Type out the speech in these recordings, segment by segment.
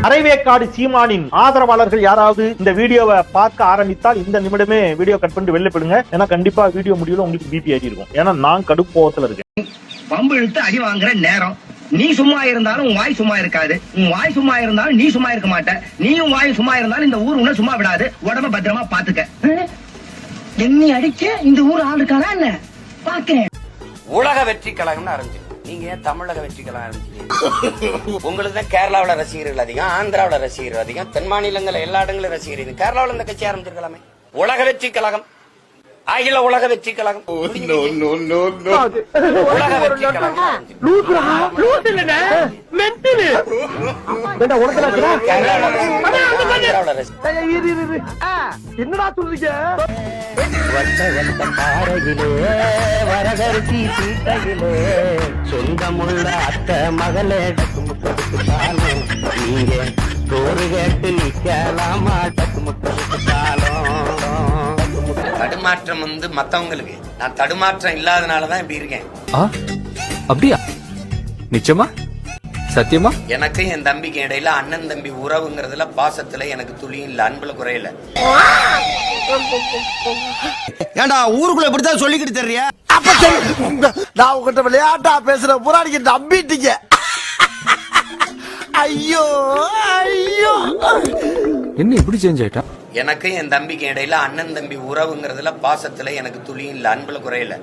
அரைவேக்காடு சீமானின் ஆதரவாளர்கள் யாராவது இந்த வீடியோவை பார்க்க ஆரம்பித்தால் இந்த நிமிடமே வீடியோ கட் பண்ணிட்டு வெளில போயிடுங்க. ஏன்னா கண்டிப்பா வீடியோ முடியல உங்களுக்கு பிபி ஆகி இருக்கும். ஏன்னா நான் கடுப்பு கோவத்துல இருக்கேன். பம்பு இழுத்து அடி வாங்குற நேரம். நீ சும்மா இருந்தாலும் உன் வாய் சும்மா இருக்காது. உன் வாய் சும்மா இருந்தாலும் நீ சும்மா இருக்க மாட்ட. நீயும் வாய் சும்மா இருந்தாலும் இந்த ஊர் உன்ன சும்மா விடாது. உடம்ப பத்திரமா பாத்துக்க. என்னை அடிக்க இந்த ஊர் ஆள் இருக்கானா என்ன பாக்கிறேன். உலக வெற்றி கழகம்னு ஆரம்பிச்சு, நீங்க ஏன் தமிழக வெற்றி கழகம் ஆரம்பிச்சீங்க? உங்களுக்கு தான் கேரளாவில் ரசிகர்கள் அதிகம், ஆந்திராவில் ரசிகர்கள் அதிகம், தென் மாநிலங்கள் எல்லா இடங்களும் ரசிகர்கள். கேரளாவில் இந்த கட்சி ஆரம்பிச்சிருக்கலாமே. உலக வெற்றி கழகம், அகில உலக வெற்றி கழகம், உலக வெற்றி கழகம். என்னடா சொல்றீங்க? சொந்தமுள்ள அத்தை மகளே நீங்க தோறு கேட்டு நிக்கலாமா? தடுமாற்றம் வந்து மத்தவங்களுக்கு, நான் தடுமாற்றம் இல்லாதனாலதான் இப்படி இருக்கேன். அப்படியா? நிச்சயமா? சத்தியமா? எனக்கு என் தம்பிக்கு இடையில அண்ணன் தம்பி உறவுங்கிறதுல பாசத்துல எனக்கு துளியும் இல்ல, அன்புல குறையில. ஏண்டா ஊருக்குள்ள இப்படித்தான் சொல்லிக்கிட்டு தெரியா? அப்ப நான் உங்ககிட்ட விளையாட்டா பேசுற புறாடிக்கு நம்பிட்டீங்க. ஐயோ ஐயோ, என்ன இப்படி சேஞ்ச் ஆயிட்டா? எனக்கு என் தம்பிக்கு இடையில அண்ணன் தம்பி உறவுங்கிறதுல பாசத்துல எனக்கு துளியும் இல்ல, அன்புல குறையில.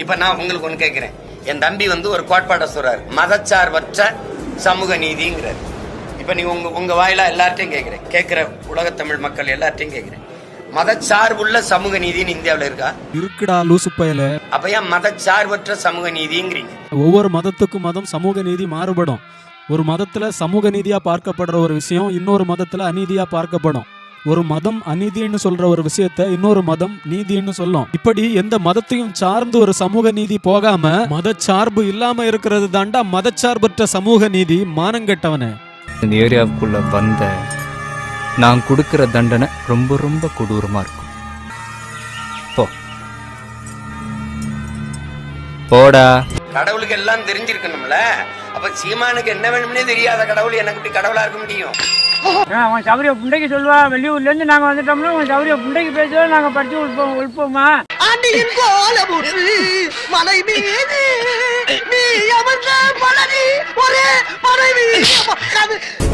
இப்ப நான் உங்களுக்கு ஒண்ணு கேக்குறேன். என் தம்பி வந்து ஒரு கோட்பாட சொல்றாரு, மதச்சார்பற்ற சமூக நீதிங்கிறார். இப்ப நீ உங்க வாயிலா எல்லார்ட்டையும் கேக்குறேன், கேக்குற உலக தமிழ் மக்கள் எல்லார்ட்டையும் கேக்குறேன், மதச்சார்புள்ள சமூக நீதினு இந்தியாவில இருக்கா? இருக்குடா லூசு பயல. அப்ப ஏன் மதச்சார்பற்ற சமூக நீதிங்கிறீங்க? ஒவ்வொரு மதத்துக்கும் மதம் சமூக நீதி மாறுபடும். ஒரு மதத்துல சமூக நீதியா பார்க்கப்படுற ஒரு விஷயம் இன்னொரு மதத்துல அநீதியா பார்க்கப்படும். ஒரு மதம் அநீதின்னு சொல்ற ஒரு விஷயத்த இன்னொரு மதம் நீதின்னு சொல்லும். இப்படி எந்த மதத்தையும் சார்ந்து ஒரு சமூக நீதி போகாம மதச்சார்பு இல்லாம இருக்கிறது தாண்டா மதச்சார்பற்ற சமூக நீதி. மானங்கெட்டவனே, இந்த ஏரியாவுக்குள்ள வந்த நான் கொடுக்கிற தண்டனை ரொம்ப ரொம்ப கொடூரமா இருக்கும். போடா. கடவுளுக்கு எல்லாம் தெரிஞ்சிருக்கணும்ல. அப்ப சீமானுக்கு என்ன வேணும்னே தெரியாத கடவுள் எனக்கு இப்படி கடவுளா இருக்க முடியும்? அவன் சௌரிய புண்டைக்கு சொல்லுவா, வெளியூர்ல இருந்து நாங்க வந்துட்டோம்னா அவன் சௌரிய புண்டைக்கு பேசுவா, நாங்க படிச்சு உள்போமா.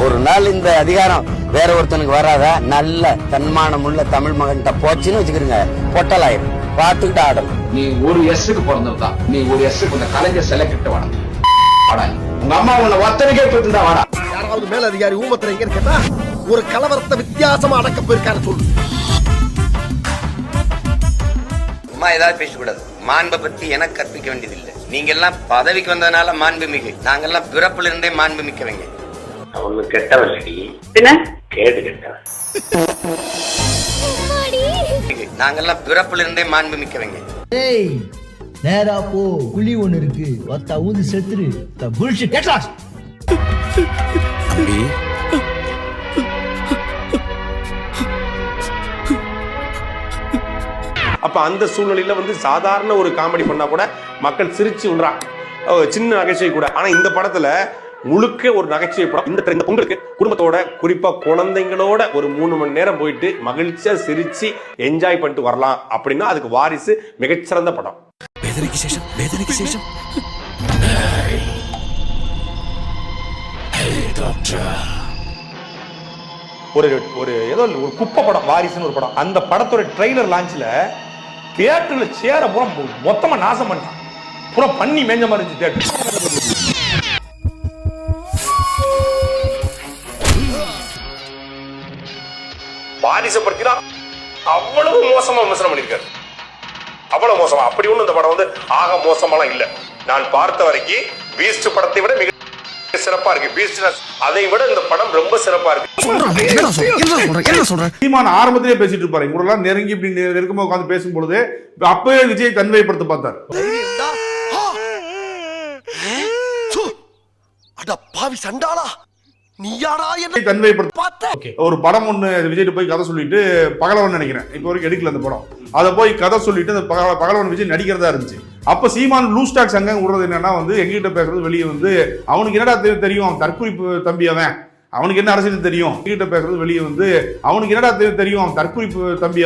ஒரு நாள் இந்த அதிகாரம் வேற ஒருத்தனுக்கு வராதா? நல்ல தன்மானம் உள்ள தமிழ் மகன்கிட்ட போச்சுன்னு வச்சுக்கிறீங்க, பொட்டலாயிரும். பார்த்துக்கிட்டு ஆடணும். நீ ஒரு எஸ்ஸுக்கு பிறந்தவதான். நீ ஒரு எஸ்ஸுக்கு இந்த கலைஞர் சிலை கிட்ட வாடா. உங்க அம்மா உன்னை ஒத்தனைக்கே போயிருந்தா வாடா. யாராவது மேல அதிகாரி ஊமத்துல எங்க கேட்டா ஒரு கலவரத்தை வித்தியாசமா அடக்க போயிருக்காரு சொல்லு. அம்மா ஏதாவது பேசக்கூடாது. மாண்பை பத்தி எனக்கு கற்பிக்க வேண்டியதில்லை. நீங்க எல்லாம் பதவிக்கு வந்ததுனால மாண்பு மிகு, நாங்கெல்லாம் பிறப்புல இருந்தே மாண்பு மிக்கவங்க. அவங்க கெட்டவல்லடி, கேடு கெட்டவன். நாங்கெல்லாம் பிறப்புல இருந்தே மாண்பு மிக்கவங்க. ஏய் நேரா போ, குழி ஒண்ணு இருக்கு, ஒத்த ஊந்து செத்துரு. Bullshit get lost. அப்ப அந்த சூழ்நிலையில வந்து சாதாரண ஒரு காமெடி பண்ணா கூட மக்கள் சிரிச்சு விடுறாங்க, சின்ன நகைச்சுவை கூட. ஆனா இந்த படத்துல முழுக்க ஒரு நகைச்சுவை படம். இந்த பொங்கலுக்கு குடும்பத்தோட, குறிப்பா குழந்தைங்களோட ஒரு 3 மணி நேரம் போயிட்டு மகிழ்ச்சியா சிரிச்சு என்ஜாய் பண்ணிட்டு வரலாம் அப்படின்னா அதுக்கு வாரிசு மிகச்சிறந்த படம். ஒரு ஏதோ ஒரு குப்பை படம் வாரிசுன்னு ஒரு படம். அந்த படத்தோட ட்ரெய்லர் லான்ச்ல தியேட்டர்ல சேர பூரா மொத்தமா நாசம் பண்ணிட்டான். பூரா பண்ணி மேஞ்ச மாதிரி இருந்துச்சு தியேட்டர். வாரிசை பத்தினா அவ்வளவு மோசமா விமர்சனம் பண்ணிருக்காரு. அவ்வளவு மோசமா. அப்படி ஒண்ணு இந்த படம் வந்து ஆக மோசமாலாம் இல்ல. நான் பார்த்த வரைக்கும் பீஸ்ட் படத்தை விட மிக சிறப்பா இருக்கு. பீஸ்ட் அதை விட இந்த படம் ரொம்ப சிறப்பா இருக்கு. சீமான் ஆரம்பத்திலே பேசிட்டு இருப்பாரு. இவங்களெல்லாம் நெருங்கி இப்படி நெருக்கமா உட்கார்ந்து பேசும்பொழுது அப்பவே விஜய் தன்மைப்படுத்த பார்த்தார். ஒரு படம் ஒண்ணு விஜய் போய் கதை சொல்லிட்டு பகலவன் நினைக்கிறேன், இப்ப வரைக்கும் எடுக்கல அந்த படம். அதை போய் கதை சொல்லிட்டு அந்த பகலவன் விஜய் நடிக்கிறதா இருந்துச்சு. அப்ப சீமான் லூஸ் டாக்ஸ் அங்க விடுறது என்னன்னா வந்து எங்கிட்ட பேசுறது வெளியே வந்து அவனுக்கு என்னடா தெரியும், அவன் தற்குறிப்பு தம்பி, அவனுக்கு என்ன அரசியல் தெரியும், எங்கிட்ட பேசுறது வெளியே வந்து அவனுக்கு என்னடா தெரியும், அவன் தற்குறிப்பு தம்பி,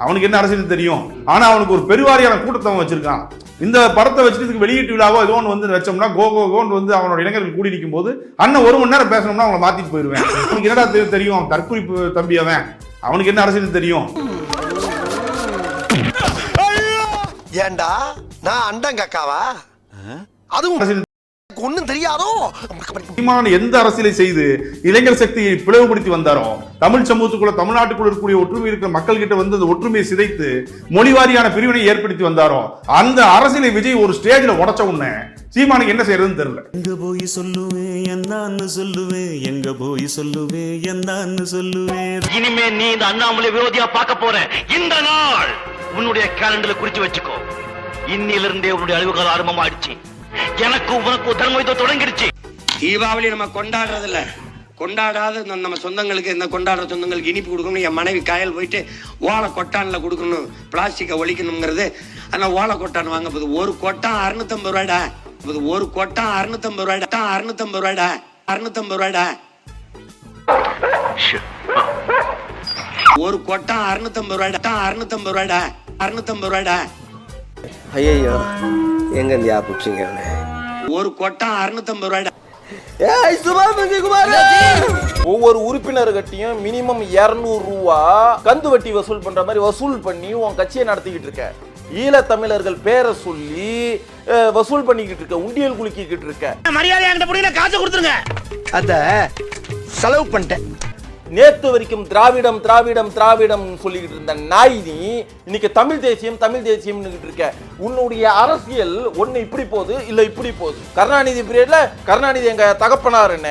அவனுக்கு என்ன அரசியல் தெரியும். ஆனா அவனுக்கு ஒரு பெருவாரியான கூட்டத்தை வச்சிருக்கான். இந்த படத்தை வச்சுட்டு வெளியீட்டு விழாவோ ஏதோ ஒன்று வந்து வச்சோம்னா கோன்னு வந்து அவனோட இளைஞர்கள் கூடி நிற்கும் போது அண்ணன் 1 மணி நேரம் பேசணும்னா அவங்களை மாத்திட்டு போயிருவேன். அவனுக்கு என்னடா தெரியும், அவன் தற்குறிப்பு தம்பி, அவனுக்கு என்ன அரசியல் தெரியும். ஏண்டா நான் அண்டங்கக்காவா? அதுவும் ஒண்ணும் தெரியாதோ. சீமான் எந்த அரசியலை செய்து இளைஞர் சக்தியை பிளவுபடுத்தி வந்தாரோ, தமிழ் சமூகத்துக்குள்ள தமிழ்நாட்டுக்குள்ள இருக்கக்கூடிய ஒற்றுமை இருக்கிற மக்கள் கிட்ட வந்து அந்த ஒற்றுமையை சிதைத்து மொழிவாரியான பிரிவினை ஏற்படுத்தி வந்தாரோ, அந்த அரசியலை விஜய் ஒரு ஸ்டேஜ்ல உடைச்ச உடனே சீமானுக்கு என்ன செய்யறதுன்னு தெரியல. எங்க போய் சொல்லுவேன் என்னன்னு சொல்லுவேன், எங்க போய் சொல்லுவேன் என்னன்னு சொல்லுவேன். இனிமே நீ இந்த அண்ணாமலை விரோதியா பார்க்க போற இந்த நாள் உன்னுடைய கேலண்டர்ல குறிச்சு வச்சுக்கோ. இன்னிலிருந்தே உன்னுடைய அழிவுகால ஆரம்பமாயிடுச்சு. எனக்கு உனக்கு தர்மயுத்தம் தொடங்கிடுச்சு. தீபாவளி நம்ம கொண்டாடுறதில்ல, கொண்டாடாத நம்ம சொந்தங்களுக்கு, இந்த கொண்டாடுற சொந்தங்களுக்கு இனிப்பு கொடுக்கணும். என் மனைவி காயல் போயிட்டு ஓலை கொட்டான்ல கொடுக்கணும், பிளாஸ்டிக்கை ஒழிக்கணுங்கிறது. ஆனால் ஓலை கொட்டான் வாங்க போது ஒரு கொட்டான் 650 ரூபாய்டா, ஒரு கொட்டான் 650 ரூபாய்டா, 650 ரூபாய்டா, 650 ரூபாய்டா. ஒரு கொட்டான் 650 ரூபாய்டா, 650 ரூபாய்டா, 650 ரூபாய்டா. ஐயோ எங்க இந்தியா புடிச்சிங்க. ஒரு கொட்டான் 650 ரூபாய்டா. ஒவ்வொரு உறுப்பினர்கிட்டையும் மினிமம் 200 ரூபா கந்து வட்டி வசூல் பண்ற மாதிரி வசூல் பண்ணி உன் கட்சியை நடத்திக்கிட்டு இருக்க. ஈழத்தமிழர்கள் பேரை சொல்லி வசூல் பண்ணிக்கிட்டு இருக்க, உண்டியல் குலுக்கிக்கிட்டு இருக்க. மரியாதை என்கிட்ட புரியல, காசு கொடுத்துருங்க. அத செலவு பண்ணிட்டேன். நேத்து வரைக்கும் திராவிடம் திராவிடம் திராவிடம் சொல்லிக்கிட்டு இருந்த நாய் நீ இன்னைக்கு தமிழ் தேசியம் தமிழ் தேசியம் இருக்க. உன்னுடைய அரசியல் ஒண்ணு இப்படி போகுது, இல்ல இப்படி போகுது. கருணாநிதி பீரியட்ல கருணாநிதி எங்க தகப்பனார் என்ன.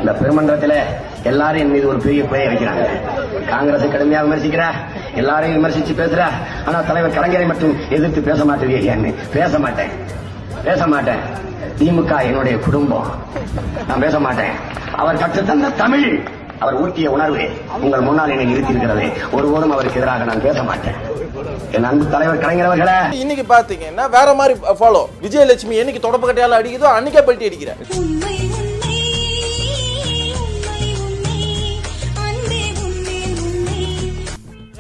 இந்த பெருமன்றத்துல எல்லாரும் என் மீது ஒரு பெரிய குறையை வைக்கிறாங்க. காங்கிரஸ் கடுமையா விமர்சிக்கிற, எல்லாரையும் விமர்சிச்சு பேசுற. ஆனா தலைவர் கலைஞரை மட்டும் எதிர்த்து பேச மாட்டேன். பேச மாட்டேன். திமுக என்னுடைய குடும்பம், நான் பேச மாட்டேன். அவர் கற்றுத்தந்த தமிழ், அவர் ஊட்டிய உணர்வு உங்கள் முன்னால் என்னை நிறுத்தி இருக்கிறது. ஒருபோதும் அவருக்கு எதிராக நான் பேச மாட்டேன். என் அன்பு தலைவர் கலைஞர் அவர்களே, இன்னைக்கு பாத்தீங்கன்னா வேற மாதிரி ஃபாலோ. விஜயலட்சுமி என்னைக்கு தொடப்ப கட்டையால அடிக்குதோ அன்னைக்கே பல்ட்டி அடிக்கிற.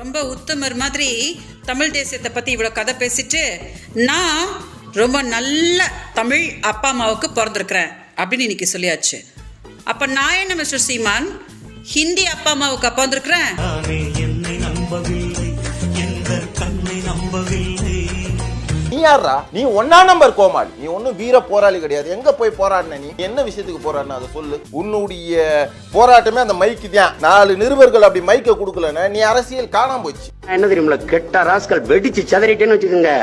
ரொம்ப உத்தமர் மாதிரி தமிழ் தேசியத்தை பத்தி இவ்வளவு கதை பேசிட்டு, நான் ரொம்ப நல்ல தமிழ் அப்பா அம்மாவுக்கு பிறந்திருக்கிறேன் அப்படின்னு இன்னைக்கு சொல்லியாச்சு. அப்ப நான் என்ன மிஸ்டர் சீமான் ஹிந்தி அப்பா அம்மாவுக்கு அப்பா வந்திருக்கிறேன்? என்னை நம்பவில்லை, எந்த கண்ணை நம்பவில்லை. நீ யாரா? நீ 1ஆம் நம்பர் கோமாளி. நீ ஒன்னும் வீர போராளி கிடையாது. எங்க போய் போராடின? நீ என்ன விஷயத்துக்கு போராடின அதை சொல்லு. உன்னுடைய போராட்டமே அந்த மைக்கு தான். 4 நிருபர்கள் அப்படி மைக்க கொடுக்கலன்னா நீ அரசியல் காணாம போச்சு. என்ன தெரியுமில்ல, கெட்ட ராஸ்கல் வெடிச்சு சதறிட்டேன்னு வச்சுக்கோங்க,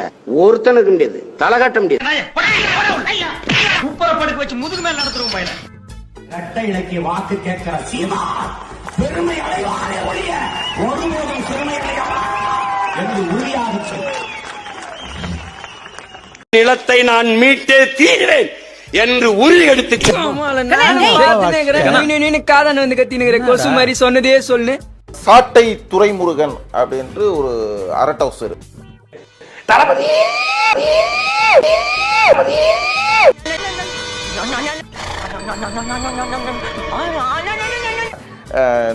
ஒருத்தனுக்கு முடியாது, தலை காட்ட முடியாது. சூப்பரா படுக்க வச்சு முதுகு மேல நடத்துறோம் பையன். இரட்டை இலக்கிய வாக்கு கேட்கிற சீமான் பெருமை அடைவாரே ஒழிய ஒருபோதும் பெருமை அடைவாரா என்று உறுதியாக சொல்ல. நிலத்தை நான் மீட்டே தீர்வேன் என்று உறுதி எடுத்து கொசு மாதிரி சொன்னதே சொல்லு. சாட்டை துரைமுருகன் அப்படின்று ஒரு அரட் ஹவுஸ் இருக்கு.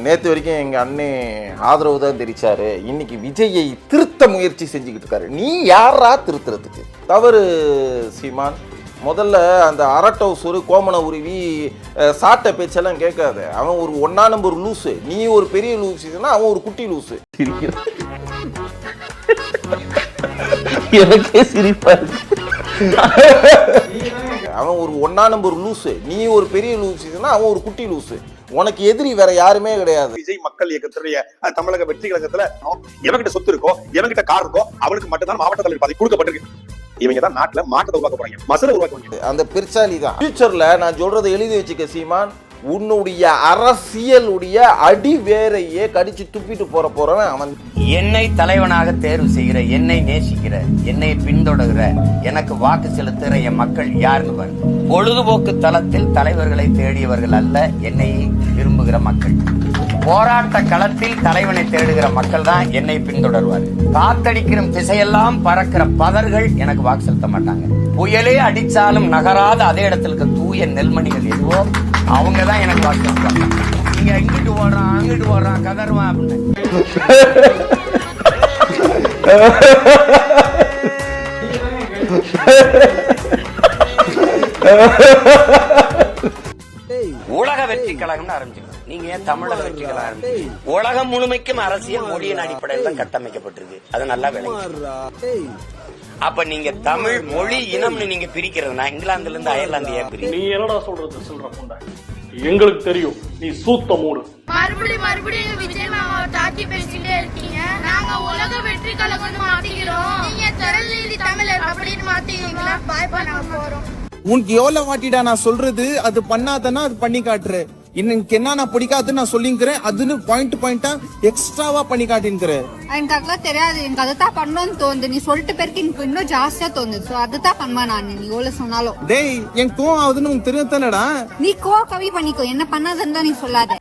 நேத்து வரைக்கும் எங்க அண்ணே ஆதரவு தான் தெரிவிச்சாரு. இன்னைக்கு விஜயை திருத்த முயற்சி செஞ்சுக்கிட்டு இருக்காரு. நீ யாரா திருத்துறதுக்கு? தவறு சீமான். முதல்ல அந்த அரட் ஹவுஸ் ஒரு கோமண உருவி சாட்டை பேச்செல்லாம் கேட்காத. அவன் ஒரு 1ஆம் நம்பர் லூசு, நீ ஒரு பெரிய லூசுன்னா அவன் ஒரு குட்டி லூசு. எனக்கே சிரிப்பா இருக்கு. அவன் ஒரு 1ஆம் நம்பர் லூசு, நீ ஒரு பெரிய லூசுன்னா அவன் ஒரு குட்டி லூசு. உனக்கு எதிரி வேற யாருமே கிடையாது. விஜய் மக்கள் இயக்கத்துடைய தமிழக வெற்றி கழகத்துல எவன்கிட்ட சொத்து இருக்கோ, எவன்கிட்ட கார் இருக்கோ, அவனுக்கு மட்டும்தான் மாவட்ட தலைவர் பதவி கொடுக்கப்பட்டிருக்கு. இவங்க தான் நாட்டுல மாற்றத்தை உருவாக்க போறாங்க, மசலை உருவாக்க போறாங்க. அந்த பெருசாலி தான். ஃபியூச்சர்ல நான் சொல்றதை எழுதி வச்சுக்க சீமான், உன்னுடைய அரசியலுடைய அடி வேரையே கடிச்சு துப்பிட்டு போறவன் அவன். என்னை தலைவனாக தேர்வு செய்கிற, என்னை நேசிக்கிற, என்னை பின்தொடர்கிற, எனக்கு வாக்கு செலுத்துகிற என் மக்கள் யாருன்னு பாருங்க. பொழுதுபோக்கு தளத்தில் தலைவர்களை தேடியவர்கள் அல்ல, என்னை விரும்புகிற மக்கள். போராட்ட களத்தில் தலைவனை தேடுகிற மக்கள் தான் என்னை பின்தொடர்வார்கள். காத்தடிக்கிற திசையெல்லாம் பறக்கிற பதர்கள் எனக்கு வாக்கு செலுத்த மாட்டாங்க. புயலே அடிச்சாலும் நகராத அதே இடத்துல இருக்க தூய நெல்மணிகள் எதுவோ அவங்க தான் எனக்கு வாக்கு செலுத்துவாங்க. நீங்க இங்கிட்டு ஓடுறான் அங்கிட்டு ஓடுறான் கதறுவான் அப்படின்னு உலக வெற்றி கழகம்னு ஆரம்பிச்சிருக்கோம். நீங்க ஏன் தமிழக வெற்றி கழகம் ஆரம்பிச்சீங்க? உலகம் முழுமைக்கும் அரசியல் மொழியின் அடிப்படையில் தான் கட்டமைக்கப்பட்டிருக்கு. அது நல்லா விளங்கி. அப்ப நீங்க தமிழ் மொழி இனம்னு நீங்க பிரிக்கிறதுனா இங்கிலாந்துல இருந்து அயர்லாந்து ஏன் பிரிக்கிறீங்க? நீ என்னடா சொல்றது சொல்ற பொண்டா? எங்களுக்கு தெரியும் நீ சூத்த மூடு. மறுபடியும் விஜய் மாமாவை தாக்கி பேசிட்டே இருக்கீங்க. நாங்க உலக வெற்றி கழகம்னு மாத்திக்கிறோம். நீங்க திரள் நீதி தமிழர் அப்படின்னு மாத்திக்கிறீங்களா? பாய்பா நாங்க போறோம். உனக்கு எவ்வளவு வாட்டிடா நான் சொல்றது, அது பண்ணாதனா அது பண்ணி காட்டுற. எனக்கு என்ன நான் பிடிக்காதுன்னு நான் சொல்லிக்கிறேன், அதுன்னு பாயிண்டா எக்ஸ்ட்ராவா பண்ணி காட்டின்கிறேன். எனக்கு அதெல்லாம் தெரியாது. எனக்கு அதுதான் பண்ணணும்னு தோணுது. நீ சொல்லிட்டு பேருக்கு எனக்கு இன்னும் ஜாஸ்தியா தோணுது. சோ அதுதான் பண்ணுவேன் நான். நீ எவ்வளவு சொன்னாலும். டேய் என் கோவம் ஆகுதுன்னு உனக்கு தெரியும் தானடா. நீ கவி பண்ணிக்கோ. என்ன பண்ணாதுன்னு தான் நீ சொல்லாத.